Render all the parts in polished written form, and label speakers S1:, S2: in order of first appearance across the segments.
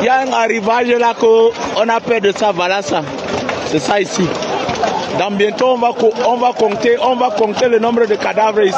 S1: Il y a un arrivage là qu'on appelle de ça, voilà ça. C'est ça ici. Dans bientôt, on va compter le nombre de cadavres ici.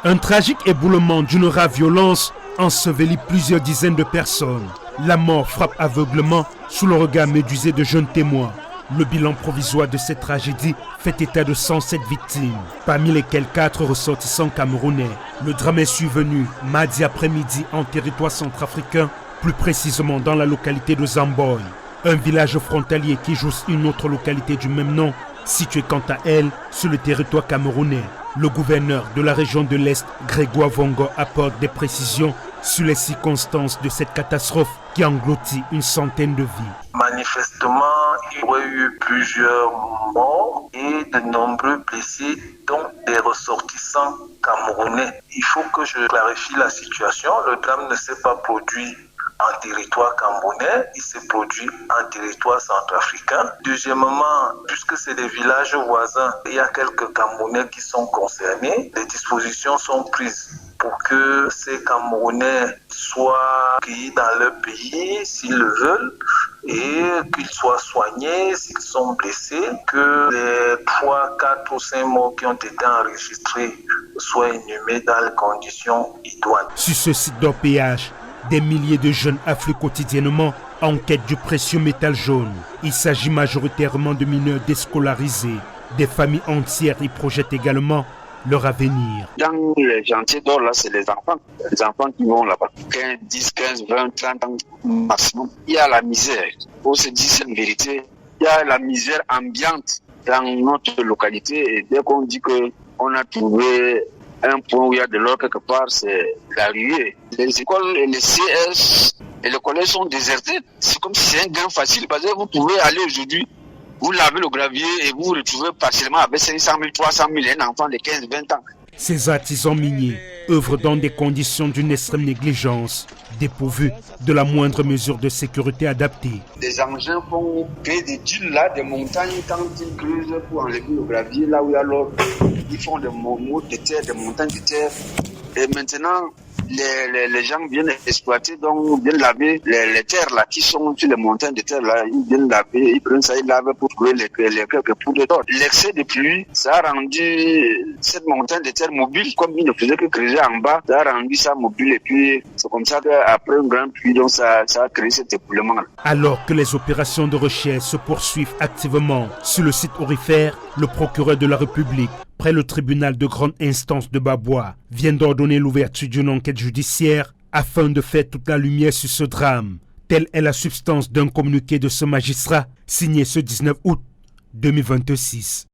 S2: Un tragique éboulement d'une rare violence ensevelit plusieurs dizaines de personnes. La mort frappe aveuglement sous le regard médusé de jeunes témoins. Le bilan provisoire de cette tragédie fait état de 107 victimes, parmi lesquelles 4 ressortissants camerounais. Le drame est survenu mardi après-midi en territoire centrafricain, plus précisément dans la localité de Zamboy, un village frontalier qui jouxte une autre localité du même nom, située quant à elle sur le territoire camerounais. Le gouverneur de la région de l'Est, Grégoire Vongo, apporte des précisions sur les circonstances de cette catastrophe qui engloutit une centaine de vies.
S3: Manifestement, il y aurait eu plusieurs morts et de nombreux blessés, dont des ressortissants camerounais. Il faut que je clarifie la situation. Le drame ne s'est pas produit en territoire camerounais, il s'est produit en territoire centrafricain. Deuxièmement, puisque c'est des villages voisins, il y a quelques Camerounais qui sont concernés. Les dispositions sont prises pour que ces Camerounais soient accueillis dans leur pays s'ils le veulent et qu'ils soient soignés s'ils sont blessés, que les 3, 4 ou 5 morts qui ont été enregistrés soient inhumés dans les conditions idoines.
S2: Sur ce site d'orpaillage, des milliers de jeunes affluent quotidiennement en quête du précieux métal jaune. Il s'agit majoritairement de mineurs déscolarisés. Des familles entières y projettent également leur avenir.
S4: Dans les chantiers d'or, là, c'est les enfants. Les enfants qui vont là-bas, 10, 15, 20, 30 ans maximum. Il y a la misère. Pour se dire cette vérité, il y a la misère ambiante dans notre localité. Et dès qu'on dit qu'on a trouvé un point où il y a de l'or quelque part, c'est la ruée. Les écoles et les CS et les collèges sont désertés. C'est comme si c'est un gain facile parce que vous pouvez aller aujourd'hui, vous lavez le gravier et vous vous retrouvez partiellement avec 500 000, 300 000, un enfant de 15, 20 ans.
S2: Ces artisans miniers œuvrent dans des conditions d'une extrême négligence, dépourvus de la moindre mesure de sécurité adaptée.
S4: Des engins font créer des dunes là, des montagnes quand ils creusent pour enlever le gravier là où il y a l'or. Ils font des montagnes de terre, des montagnes de terre. Et maintenant, les gens viennent exploiter, donc viennent laver les terres là qui sont sur les montagnes de terre là. Ils viennent laver, ils prennent ça, ils lavent pour trouver les quelques poudres d'or. L'excès de pluie, ça a rendu cette montagne de terre mobile, comme ils ne faisaient que creuser en bas, ça a rendu ça mobile et puis c'est comme ça qu'après une grande pluie, donc ça a créé cet éboulement.
S2: Alors que les opérations de recherche se poursuivent activement sur le site aurifère, le procureur de la République, près le tribunal de grande instance de Babois, vient d'ordonner l'ouverture d'une enquête judiciaire afin de faire toute la lumière sur ce drame. Telle est la substance d'un communiqué de ce magistrat signé ce 19 août 2026.